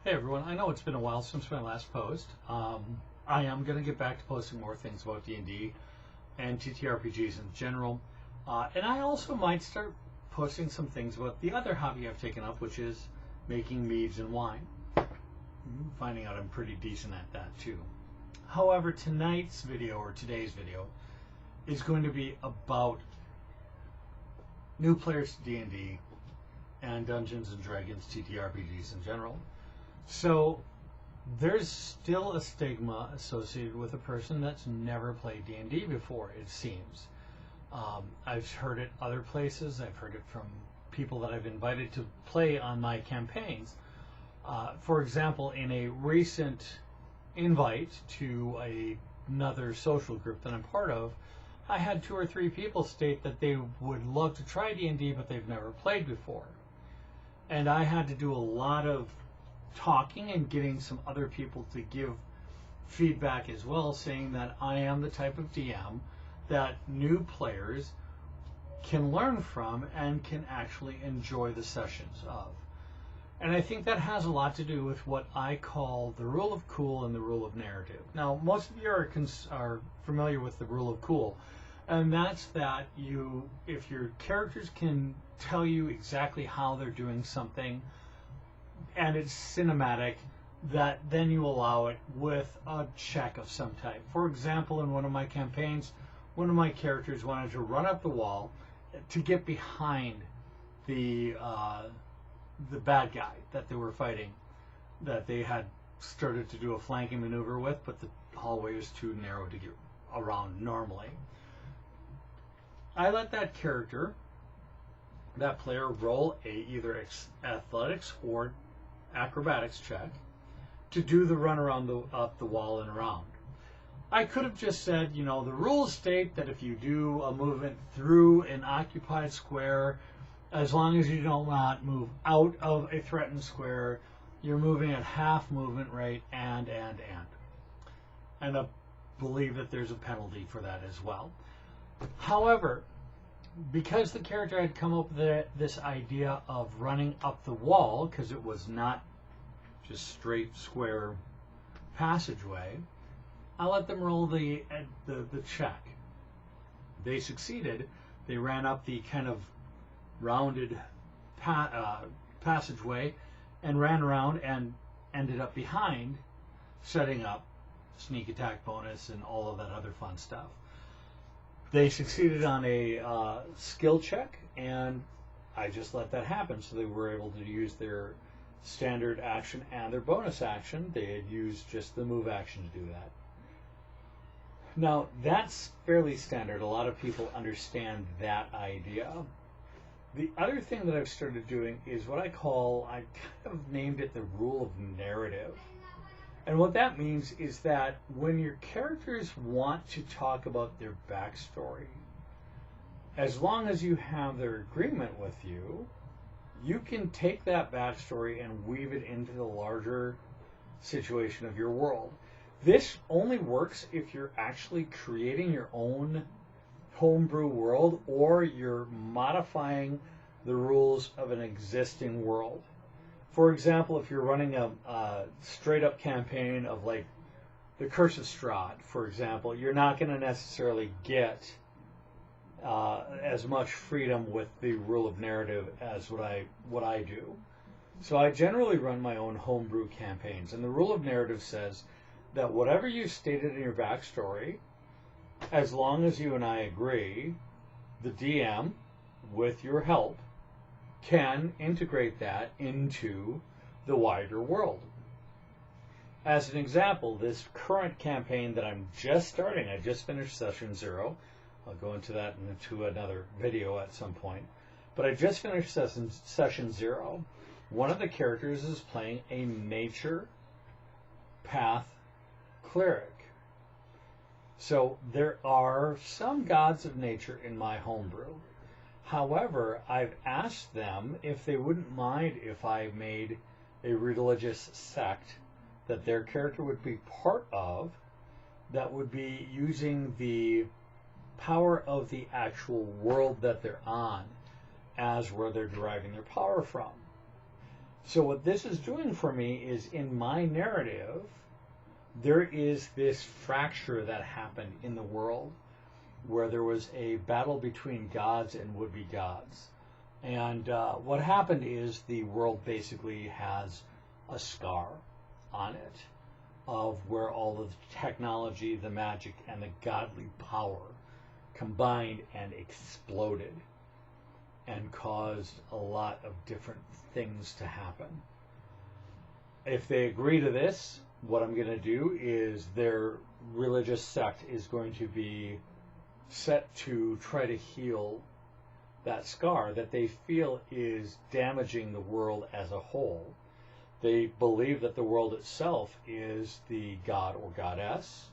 Hey everyone, I know it's been a while since my last post. I am going to get back to posting more things about D&D and TTRPGs in general. And I also might start posting some things about the other hobby I've taken up, which is making meads and wine. Finding out I'm pretty decent at that too. However, tonight's video, or today's video, is going to be about new players to D&D and Dungeons and Dragons TTRPGs in general. So there's still a stigma associated with a person that's never played D&D before, it seems. I've heard it other places. I've heard it from people that I've invited to play on my campaigns. For example, in a recent invite to another social group that I'm part of, I had 2 or 3 people state that they would love to try D&D, but they've never played before. And I had to do a lot of talking and getting some other people to give feedback as well, saying that I am the type of DM that new players can learn from and can actually enjoy the sessions of. And I think that has a lot to do with what I call the rule of cool and the rule of narrative. Now, most of you are familiar with the rule of cool, and that's that if your characters can tell you exactly how they're doing something, and it's cinematic, that then you allow it with a check of some type. For example, in one of my campaigns, one of my characters wanted to run up the wall to get behind the bad guy that they were fighting, that they had started to do a flanking maneuver with, but the hallway was too narrow to get around normally. I let that player roll either athletics or acrobatics check to do the run around up the wall and around. I could have just said, the rules state that if you do a movement through an occupied square, as long as you do not move out of a threatened square, you're moving at half movement rate and I believe that there's a penalty for that as well. However, because the character had come up with this idea of running up the wall, because it was not just straight square passageway, I let them roll the check. They succeeded. They ran up the kind of rounded passageway and ran around and ended up behind, setting up sneak attack bonus and all of that other fun stuff. They succeeded on a skill check, and I just let that happen. So they were able to use their standard action and their bonus action. They had used just the move action to do that. Now, that's fairly standard. A lot of people understand that idea. The other thing that I've started doing is what I kind of named it the rule of narrative. And what that means is that when your characters want to talk about their backstory, as long as you have their agreement with you, you can take that backstory and weave it into the larger situation of your world. This only works if you're actually creating your own homebrew world or you're modifying the rules of an existing world. For example, if you're running a straight-up campaign of like the Curse of Strahd, for example, you're not going to necessarily get as much freedom with the rule of narrative as what I do. So I generally run my own homebrew campaigns, and the rule of narrative says that whatever you stated in your backstory, as long as you and I agree, the DM, with your help, can integrate that into the wider world. As an example, this current campaign that I'm just starting, I just finished session 0. I'll go into that into another video at some point. But I just finished session 0. One of the characters is playing a nature path cleric. So there are some gods of nature in my homebrew. However, I've asked them if they wouldn't mind if I made a religious sect that their character would be part of, that would be using the power of the actual world that they're on as where they're deriving their power from. So what this is doing for me is, in my narrative, there is this fracture that happened in the world where there was a battle between gods and would-be gods. And what happened is the world basically has a scar on it of where all of the technology, the magic, and the godly power combined and exploded and caused a lot of different things to happen. If they agree to this, what I'm going to do is their religious sect is going to be set to try to heal that scar that they feel is damaging the world as a whole. They believe that the world itself is the god or goddess,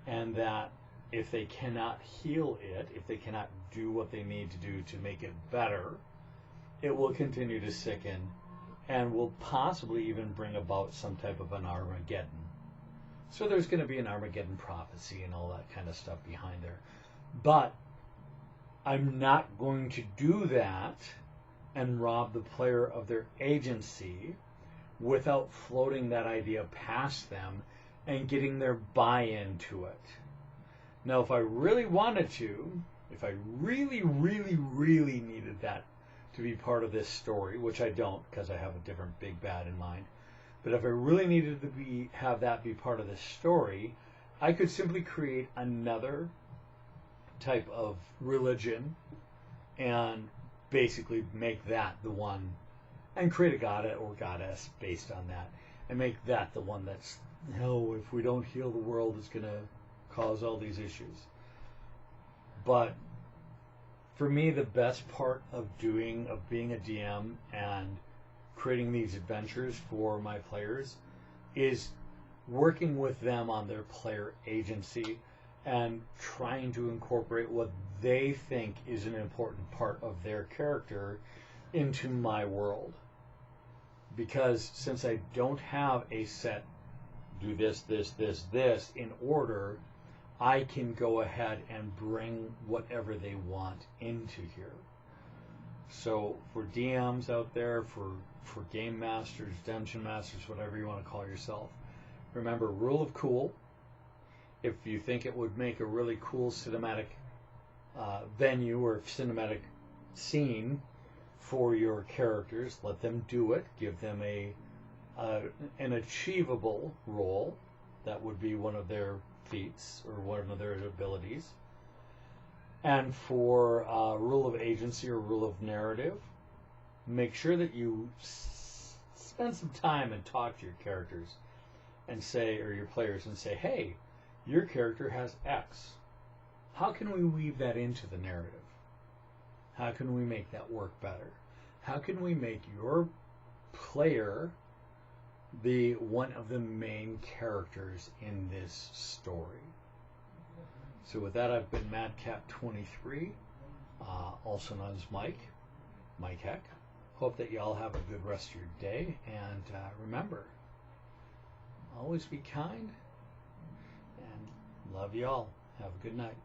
and that if they cannot heal it, if they cannot do what they need to do to make it better, it will continue to sicken and will possibly even bring about some type of an Armageddon. So there's going to be an Armageddon prophecy and all that kind of stuff behind there. But I'm not going to do that and rob the player of their agency without floating that idea past them and getting their buy-in to it. Now, if I really wanted to, if I really, really, really needed that to be part of this story, which I don't because I have a different big bad in mind, but if I really needed to have that be part of this story, I could simply create another type of religion and basically make that the one, and create a god or goddess based on that, and make that the one that's, no, if we don't heal the world, it's going to cause all these issues. But for me, the best part of being a DM and creating these adventures for my players is working with them on their player agency and trying to incorporate what they think is an important part of their character into my world. Because since I don't have a set do this, this, this, this in order, I can go ahead and bring whatever they want into here. So for DMs out there, for game masters, dungeon masters, whatever you want to call yourself, remember, rule of cool. If you think it would make a really cool cinematic venue or cinematic scene for your characters, let them do it. Give them an achievable role. That would be one of their feats or one of their abilities. And for rule of agency or rule of narrative, make sure that you spend some time and talk to your characters and say, or your players, and say, hey, your character has X. How can we weave that into the narrative? How can we make that work better? How can we make your player be one of the main characters in this story? So with that, I've been Madcap23, also known as Mike Heck. Hope that you all have a good rest of your day, and remember, always be kind, and love you all. Have a good night.